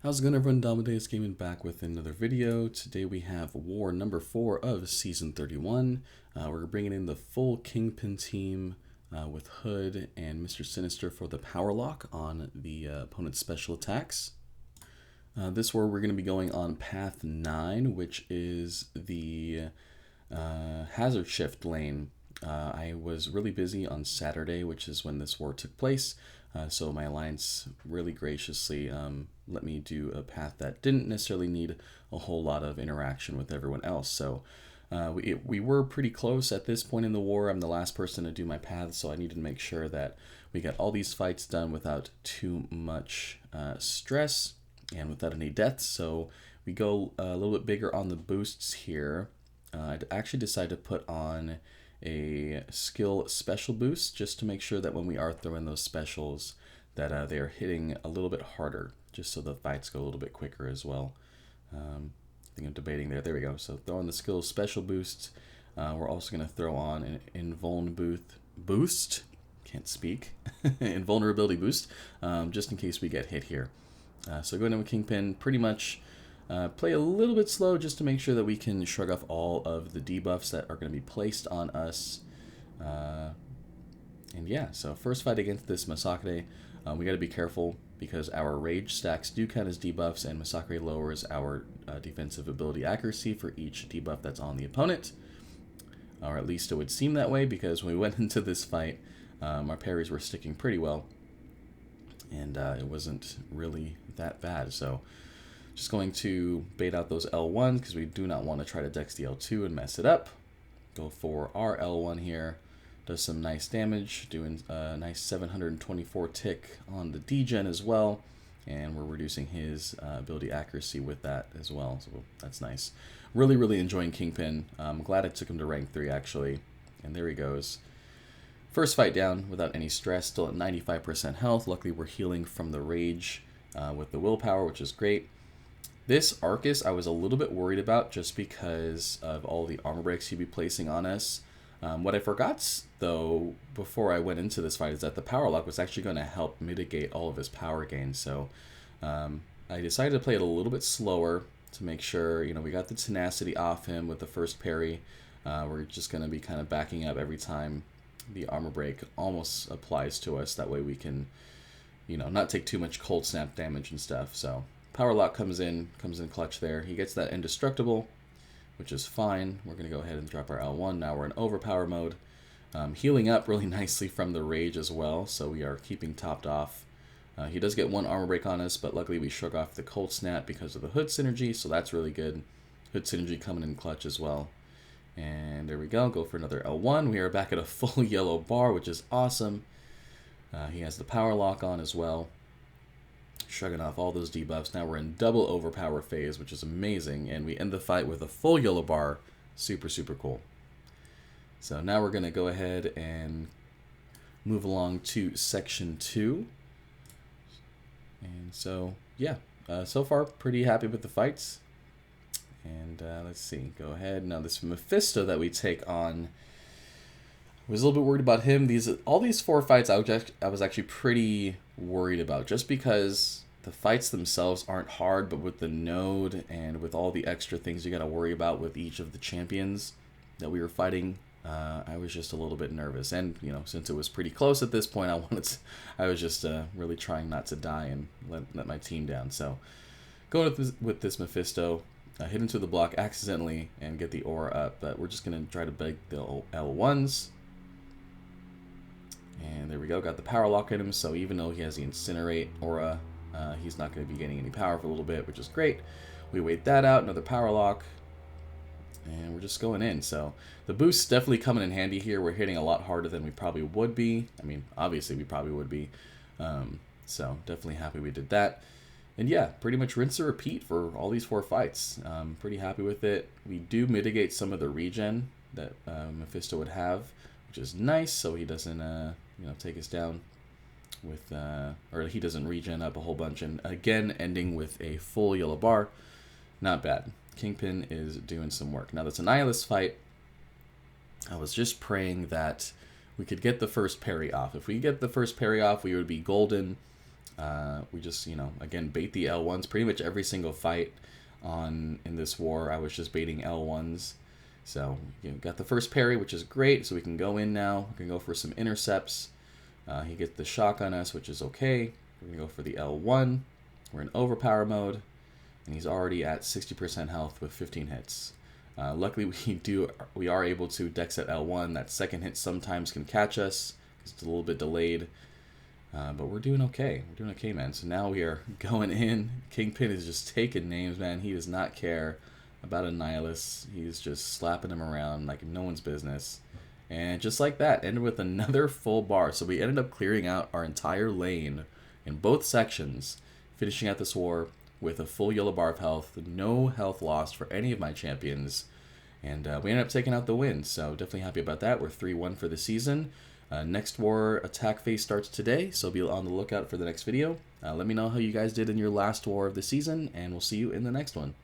How's it going, everyone? Domadeus Gaming back with another video. Today we have war number 4 of Season 31. We're bringing in the full Kingpin team with Hood and Mr. Sinister for the power lock on the opponent's special attacks. This war we're going to be going on Path 9, which is the hazard shift lane. I was really busy on Saturday, which is when this war took place. So my alliance really graciously let me do a path that didn't necessarily need a whole lot of interaction with everyone else. So we were pretty close at this point in the war. I'm the last person to do my path, so I needed to make sure that we got all these fights done without too much stress and without any deaths. So we go a little bit bigger on the boosts here. I actually decided to put on a skill special boost just to make sure that when we are throwing those specials that they are hitting a little bit harder, just so the fights go a little bit quicker as well. I think I'm debating there. There we go. So throwing the skill special boost. We're also going to throw on an invuln boost. Can't speak. Invulnerability boost, just in case we get hit here. So going in with Kingpin, pretty much play a little bit slow just to make sure that we can shrug off all of the debuffs that are going to be placed on us. And yeah, so first fight against this Masakre, we got to be careful because our rage stacks do count as debuffs, and Masakre lowers our defensive ability accuracy for each debuff that's on the opponent. Or at least it would seem that way, because when we went into this fight, our parries were sticking pretty well, and it wasn't really that bad. So just going to bait out those L1 because we do not want to try to dex the L2 and mess it up. Go for our L1 here. Does some nice damage, doing a nice 724 tick on the degen as well. And we're reducing his ability accuracy with that as well. So that's nice. Really, really enjoying Kingpin. I'm glad I took him to rank 3 actually. And there he goes. First fight down without any stress, still at 95% health. Luckily we're healing from the rage with the willpower, which is great. This Arcus I was a little bit worried about just because of all the armor breaks he'd be placing on us. What I forgot, though, before I went into this fight is that the power lock was actually going to help mitigate all of his power gains. So I decided to play it a little bit slower to make sure, we got the tenacity off him with the first parry. We're just going to be kind of backing up every time the armor break almost applies to us. That way we can, not take too much cold snap damage and stuff. So power lock comes in clutch there. He gets that indestructible, which is fine. We're going to go ahead and drop our L1. Now we're in overpower mode. Healing up really nicely from the rage as well, so we are keeping topped off. He does get one armor break on us, but luckily we shrug off the cold snap because of the Hood synergy, so that's really good. Hood synergy coming in clutch as well. And there we go for another L1. We are back at a full yellow bar, which is awesome. He has the power lock on as well, shrugging off all those debuffs. Now we're in double overpower phase, which is amazing, and we end the fight with a full yellow bar. Super, super cool. So now we're going to go ahead and move along to section 2. And so, yeah, so far pretty happy with the fights. And let's see, go ahead. Now this Mephisto that we take on, I was a little bit worried about him. All these 4 fights I was actually pretty worried about, just because the fights themselves aren't hard, but with the node and with all the extra things you got to worry about with each of the champions that we were fighting, I was just a little bit nervous. And since it was pretty close at this point, I was just really trying not to die and let my team down. So going with this Mephisto, hit into the block accidentally and get the aura up, but we're just going to try to beg the L1s. And there we go, got the power lock in him, so even though he has the incinerate aura, he's not going to be getting any power for a little bit, which is great. We wait that out, another power lock, and we're just going in. So the boost's definitely coming in handy here. We're hitting a lot harder than we probably would be. I mean, obviously we probably would be. So definitely happy we did that. And yeah, pretty much rinse and repeat for all these 4 fights. Pretty happy with it. We do mitigate some of the regen that Mephisto would have, which is nice, so he doesn't take us down with or he doesn't regen up a whole bunch. And again, ending with a full yellow bar, not bad. Kingpin is doing some work. Now this Annihilus fight, I was just praying that we could get the first parry off. If we get the first parry off, we would be golden. We just, again, bait the L1s. Pretty much every single fight in this war, I was just baiting L1s. So, got the first parry, which is great. So we can go in now. We can go for some intercepts. He gets the shock on us, which is okay. We're going to go for the L1. We're in overpower mode. And he's already at 60% health with 15 hits. Luckily, we are able to dex at L1. That second hit sometimes can catch us. It's a little bit delayed. But we're doing okay. We're doing okay, man. So now we are going in. Kingpin is just taking names, man. He does not care about a Nihilus. He's just slapping him around like no one's business. And just like that, ended with another full bar. So we ended up clearing out our entire lane in both sections, finishing out this war with a full yellow bar of health, no health lost for any of my champions. And we ended up taking out the win. So definitely happy about that. We're 3-1 for the season. Next war attack phase starts today, so be on the lookout for the next video. Let me know how you guys did in your last war of the season, and we'll see you in the next one.